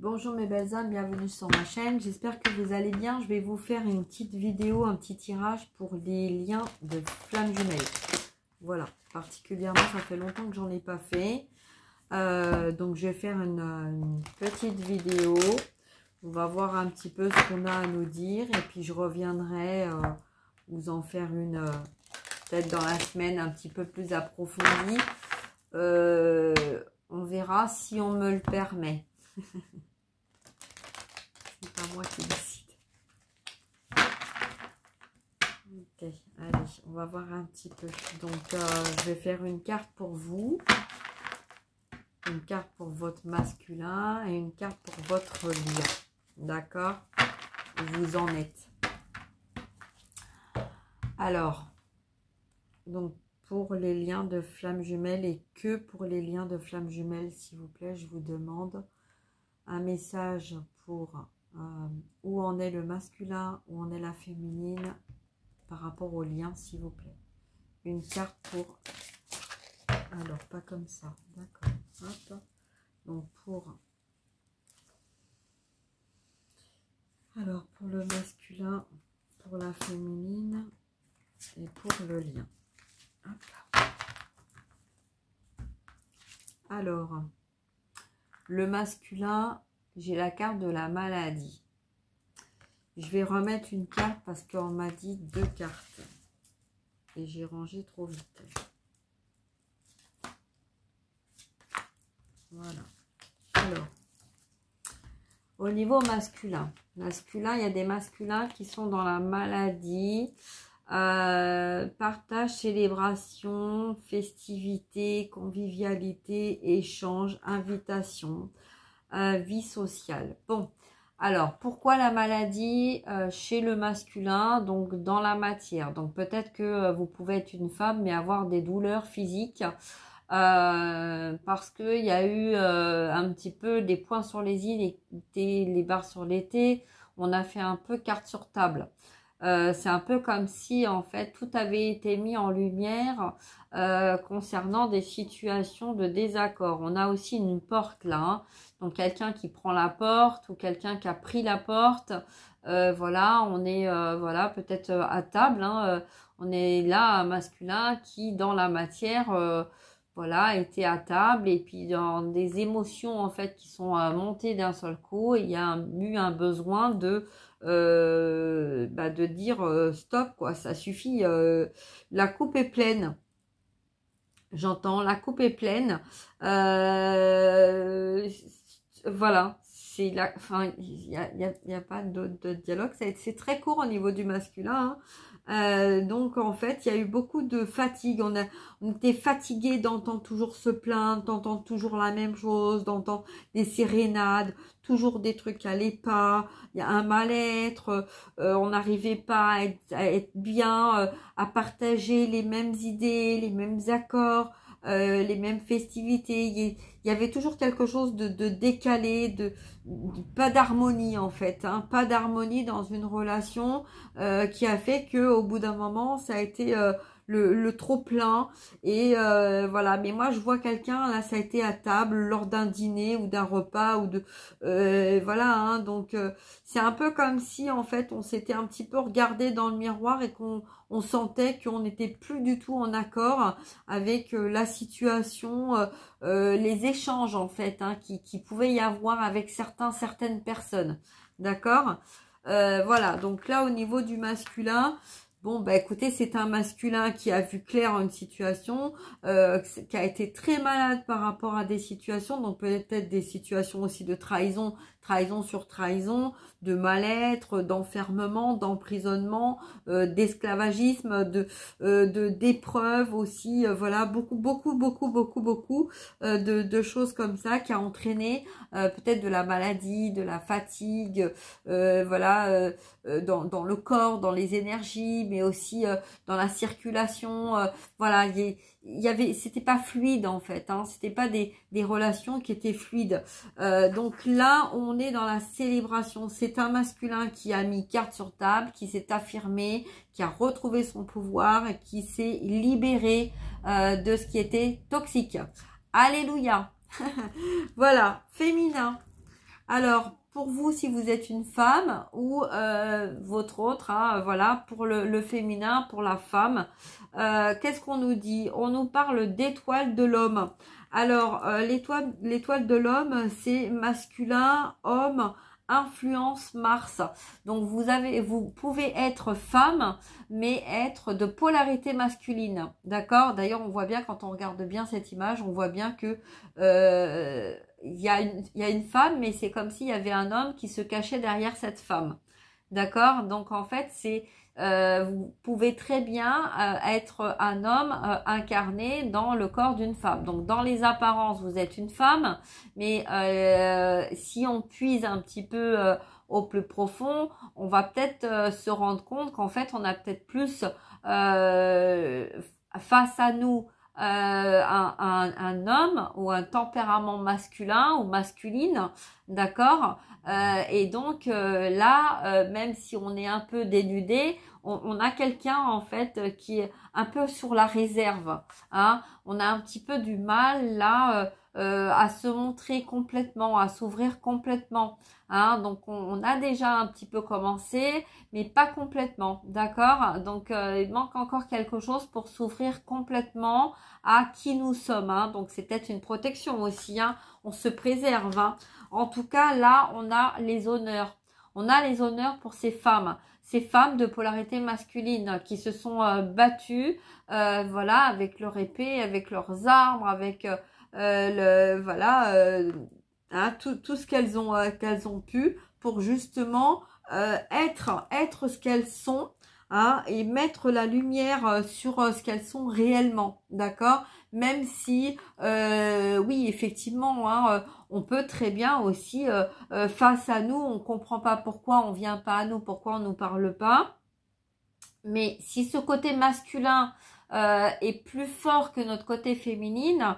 Bonjour mes belles âmes, bienvenue sur ma chaîne. J'espère que vous allez bien. Je vais vous faire une petite vidéo, un petit tirage pour les liens de flammes jumelles. Voilà, particulièrement, ça fait longtemps que j'en ai pas fait. Donc je vais faire une petite vidéo. On va voir un petit peu ce qu'on a à nous dire. Et puis je reviendrai vous en faire une peut-être dans la semaine un petit peu plus approfondie. On verra si on me le permet. C'est pas moi qui décide. Ok, allez, on va voir un petit peu. Donc, je vais faire une carte pour vous, une carte pour votre masculin et une carte pour votre lien. D'accord? Vous en êtes. Alors, donc, pour les liens de flammes jumelles et que pour les liens de flammes jumelles, s'il vous plaît, je vous demande un message pour où en est le masculin, où en est la féminine par rapport au lien, s'il vous plaît. Une carte pour... Alors, pas comme ça, d'accord. Hop. Donc, pour... Alors, pour le masculin, pour la féminine et pour le lien. Hop. Alors, le masculin, j'ai la carte de la maladie. Je vais remettre une carte parce qu'on m'a dit 2 cartes. Et j'ai rangé trop vite. Voilà. Alors, au niveau masculin. Masculin, il y a des masculins qui sont dans la maladie. Partage, célébration, festivité, convivialité, échange, invitation, vie sociale. Bon, alors pourquoi la maladie chez le masculin, donc dans la matière. Donc peut-être que vous pouvez être une femme mais avoir des douleurs physiques parce qu'il y a eu un petit peu des points sur les i, les barres sur les t. On a fait un peu carte sur table. C'est un peu comme si en fait tout avait été mis en lumière concernant des situations de désaccord. On a aussi une porte là, hein. Donc quelqu'un qui prend la porte ou quelqu'un qui a pris la porte. Voilà, on est voilà, peut-être à table, hein. On est là un masculin qui dans la matière voilà, était à table et puis dans des émotions en fait qui sont montées d'un seul coup, il y a eu un besoin de dire stop, quoi, ça suffit, la coupe est pleine. J'entends, la coupe est pleine. Voilà, c'est la, enfin, il y a pas de dialogue. C'est très court au niveau du masculin, hein. Donc en fait, il y a eu beaucoup de fatigue. On était fatigué d'entendre toujours se plaindre, d'entendre toujours la même chose, d'entendre des sérénades, toujours des trucs qui allaient pas. Il y a un mal-être. On n'arrivait pas à être bien, à partager les mêmes idées, les mêmes accords. Les mêmes festivités, il y avait toujours quelque chose de décalé, pas d'harmonie en fait, hein, pas d'harmonie dans une relation qui a fait que au bout d'un moment ça a été le trop plein et voilà. Mais moi je vois quelqu'un là, ça a été à table lors d'un dîner ou d'un repas ou de voilà, hein, donc c'est un peu comme si en fait on s'était un petit peu regardé dans le miroir et qu'on sentait qu'on n'était plus du tout en accord avec la situation, les échanges en fait, hein, qui pouvait y avoir avec certaines personnes. D'accord? Voilà, donc là au niveau du masculin, bon bah écoutez, c'est un masculin qui a vu clair en une situation, qui a été très malade par rapport à des situations, donc peut-être des situations aussi de trahison, trahison sur trahison, de mal-être, d'enfermement, d'emprisonnement, d'esclavagisme, d'épreuves aussi, voilà, beaucoup de choses comme ça qui a entraîné peut-être de la maladie, de la fatigue, voilà, dans le corps, dans les énergies, mais aussi dans la circulation, voilà, c'était pas fluide en fait, hein, c'était pas des relations qui étaient fluides. Donc là, on est dans la célébration. C'est un masculin qui a mis carte sur table, qui s'est affirmé, qui a retrouvé son pouvoir et qui s'est libéré de ce qui était toxique. Alléluia. Voilà, féminin. Alors, pour vous, si vous êtes une femme ou votre autre, hein, voilà, pour le féminin, pour la femme, qu'est-ce qu'on nous dit? On nous parle d'étoile de l'homme. Alors, l'étoile de l'homme, c'est masculin, homme, influence Mars. Donc, vous pouvez être femme, mais être de polarité masculine. D'accord? D'ailleurs, on voit bien, quand on regarde bien cette image, on voit bien que il y a une femme, mais c'est comme s'il y avait un homme qui se cachait derrière cette femme. D'accord? Donc en fait, vous pouvez très bien être un homme incarné dans le corps d'une femme. Donc dans les apparences, vous êtes une femme, mais si on puise un petit peu au plus profond, on va peut-être se rendre compte qu'en fait, on a peut-être plus face à nous un homme ou un tempérament masculin ou masculine, d'accord? Et donc là, même si on est un peu dénudé, on a quelqu'un en fait qui est un peu sur la réserve, hein. On a un petit peu du mal là à se montrer complètement, à s'ouvrir complètement, hein. Donc on a déjà un petit peu commencé, mais pas complètement, d'accord? Donc il manque encore quelque chose pour s'ouvrir complètement à qui nous sommes, hein. Donc c'est peut-être une protection aussi, hein. On se préserve, hein. En tout cas, là, on a les honneurs. On a les honneurs pour ces femmes de polarité masculine qui se sont battues, voilà, avec leur épée, avec leurs armes, avec voilà, hein, tout ce qu'elles ont pu pour justement être ce qu'elles sont, hein, et mettre la lumière sur ce qu'elles sont réellement, d'accord? Même si, oui, effectivement, hein, on peut très bien aussi, face à nous, on comprend pas pourquoi on vient pas à nous, pourquoi on nous parle pas. Mais si ce côté masculin est plus fort que notre côté féminine,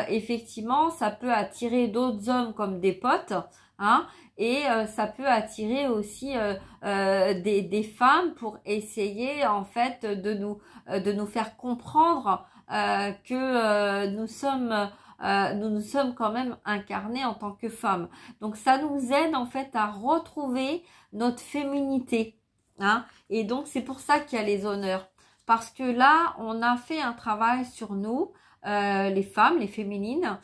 effectivement, ça peut attirer d'autres hommes comme des potes, hein, et ça peut attirer aussi des femmes pour essayer en fait de nous faire comprendre que nous nous sommes quand même incarnés en tant que femmes. Donc ça nous aide en fait à retrouver notre féminité, hein. Et donc c'est pour ça qu'il y a les honneurs. Parce que là, on a fait un travail sur nous, les femmes, les féminines,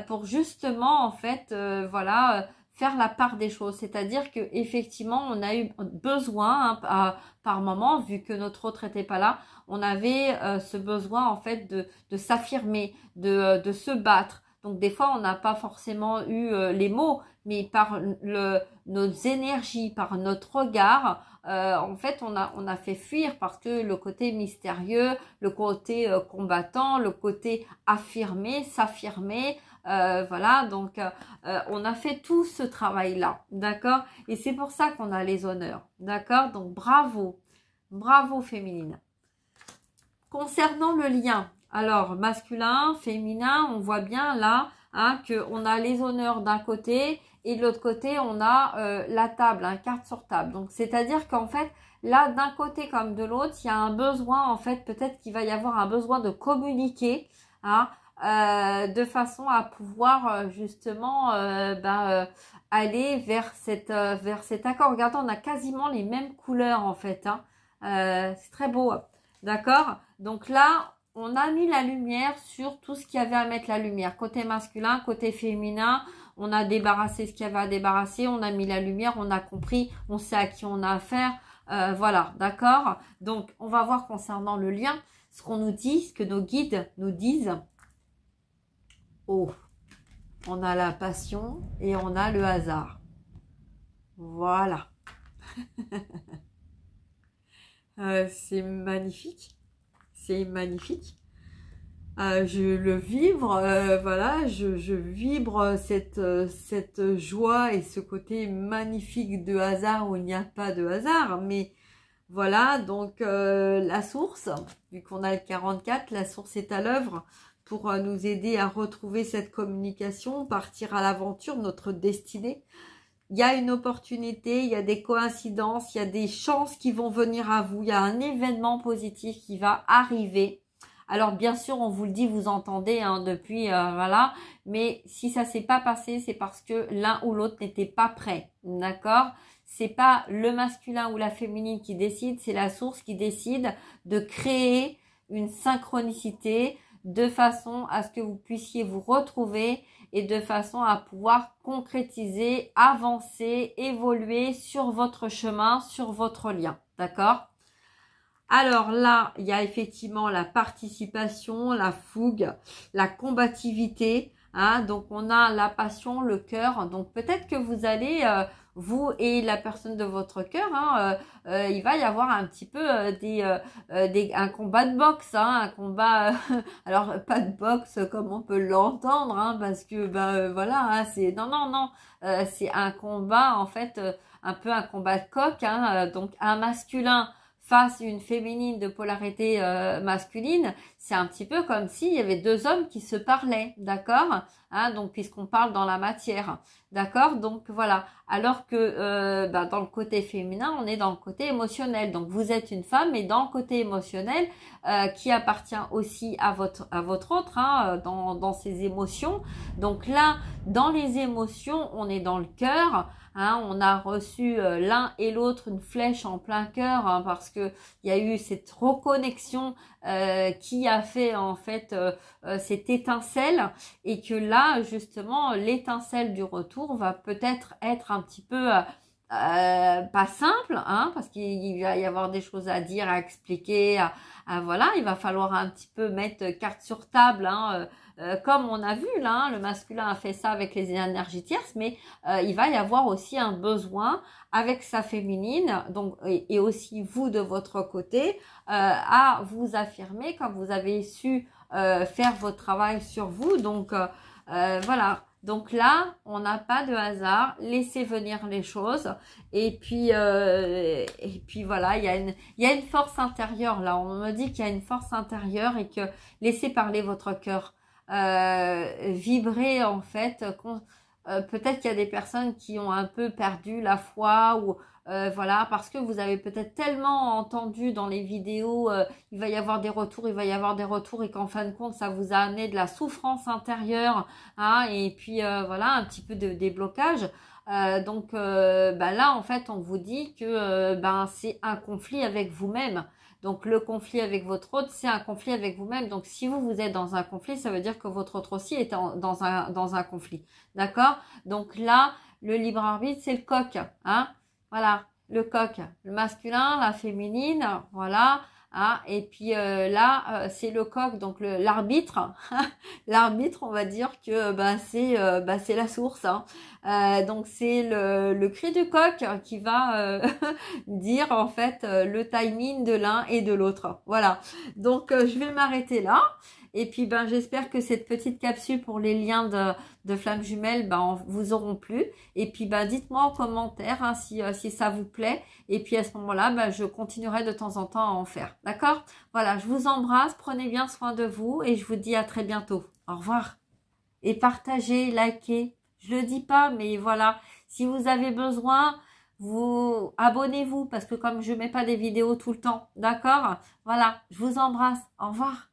pour justement en fait, voilà, faire la part des choses. C'est-à-dire que effectivement, on a eu besoin, hein, par moment, vu que notre autre n'était pas là, on avait ce besoin en fait de s'affirmer, de se battre. Donc des fois, on n'a pas forcément eu les mots, mais par nos énergies, par notre regard, en fait, on a fait fuir parce que le côté mystérieux, le côté combattant, le côté affirmé, s'affirmer, voilà. Donc, on a fait tout ce travail-là, d'accord? Et c'est pour ça qu'on a les honneurs, d'accord? Donc, bravo, bravo féminine. Concernant le lien, alors masculin, féminin, on voit bien là, hein, qu'on a les honneurs d'un côté et de l'autre côté, on a la table, hein, carte sur table. Donc, c'est-à-dire qu'en fait, là, d'un côté comme de l'autre, il y a un besoin, en fait, peut-être qu'il va y avoir un besoin de communiquer, hein, de façon à pouvoir justement aller vers cet accord. Regardez, on a quasiment les mêmes couleurs, en fait, hein. C'est très beau, d'accord? Donc là, on a mis la lumière sur tout ce qu'il y avait à mettre la lumière. Côté masculin, côté féminin, on a débarrassé ce qu'il y avait à débarrasser, on a mis la lumière, on a compris, on sait à qui on a affaire. Voilà, d'accord? Donc, on va voir concernant le lien, ce qu'on nous dit, ce que nos guides nous disent. Oh, on a la passion et on a le hasard. Voilà. C'est magnifique. C'est magnifique. Je le vibre, voilà, je vibre cette joie et ce côté magnifique de hasard où il n'y a pas de hasard. Mais voilà, donc la source, vu qu'on a le 44, la source est à l'œuvre pour nous aider à retrouver cette communication, partir à l'aventure de notre destinée. Il y a une opportunité, il y a des coïncidences, il y a des chances qui vont venir à vous, il y a un événement positif qui va arriver. Alors bien sûr, on vous le dit, vous entendez hein, depuis, voilà. Mais si ça s'est pas passé, c'est parce que l'un ou l'autre n'était pas prêt, d'accord? C'est pas le masculin ou la féminine qui décide, c'est la source qui décide de créer une synchronicité de façon à ce que vous puissiez vous retrouver et de façon à pouvoir concrétiser, avancer, évoluer sur votre chemin, sur votre lien, d'accord? Alors là, il y a effectivement la participation, la fougue, la combativité, hein, donc on a la passion, le cœur, donc peut-être que vous allez, vous et la personne de votre cœur, hein, il va y avoir un petit peu un combat de boxe, hein, un combat, alors pas de boxe comme on peut l'entendre, hein, parce que voilà, hein, c'est non, c'est un combat en fait, un peu un combat de coq, hein, donc un masculin face à une féminine de polarité masculine, c'est un petit peu comme s'il y avait deux hommes qui se parlaient, d'accord, hein, donc puisqu'on parle dans la matière, d'accord, donc voilà, alors que dans le côté féminin, on est dans le côté émotionnel, donc vous êtes une femme, mais dans le côté émotionnel, qui appartient aussi à votre autre, hein, dans ses émotions, donc là, dans les émotions, on est dans le cœur. Hein, on a reçu l'un et l'autre une flèche en plein cœur hein, parce que il y a eu cette reconnexion qui a fait en fait cette étincelle et que là justement l'étincelle du retour va peut-être être un petit peu pas simple hein, parce qu'il va y avoir des choses à dire, à expliquer, voilà, il va falloir un petit peu mettre carte sur table hein, comme on a vu là, hein, le masculin a fait ça avec les énergies tierces, mais il va y avoir aussi un besoin avec sa féminine, donc et aussi vous de votre côté, à vous affirmer quand vous avez su faire votre travail sur vous. Donc voilà. Donc là, on n'a pas de hasard, laissez venir les choses et puis voilà, il y a une force intérieure là. On me dit qu'il y a une force intérieure et que laissez parler votre cœur. Vibrer en fait peut-être qu'il y a des personnes qui ont un peu perdu la foi ou voilà parce que vous avez peut-être tellement entendu dans les vidéos il va y avoir des retours et qu'en fin de compte ça vous a amené de la souffrance intérieure hein, et puis voilà un petit peu de déblocage donc là en fait on vous dit que c'est un conflit avec vous-même. Donc, le conflit avec votre autre, c'est un conflit avec vous-même. Donc, si vous êtes dans un conflit, ça veut dire que votre autre aussi est dans un conflit. D'accord? Donc là, le libre arbitre, c'est le coq. Hein? Voilà, le coq. Le masculin, la féminine, voilà. Hein? Et puis là, c'est le coq, donc l'arbitre. L'arbitre, on va dire que c'est la source. Hein. Donc c'est le cri du coq qui va dire en fait le timing de l'un et de l'autre. Voilà. Donc je vais m'arrêter là. Et puis j'espère que cette petite capsule pour les liens de flammes jumelles vous auront plu. Et puis dites-moi en commentaire hein, si ça vous plaît. Et puis à ce moment-là, je continuerai de temps en temps à en faire. D'accord? Voilà, je vous embrasse, prenez bien soin de vous et je vous dis à très bientôt. Au revoir. Et partagez, likez. Je le dis pas, mais voilà. Si vous avez besoin, vous abonnez-vous parce que comme je mets pas des vidéos tout le temps, d'accord? Voilà, je vous embrasse. Au revoir.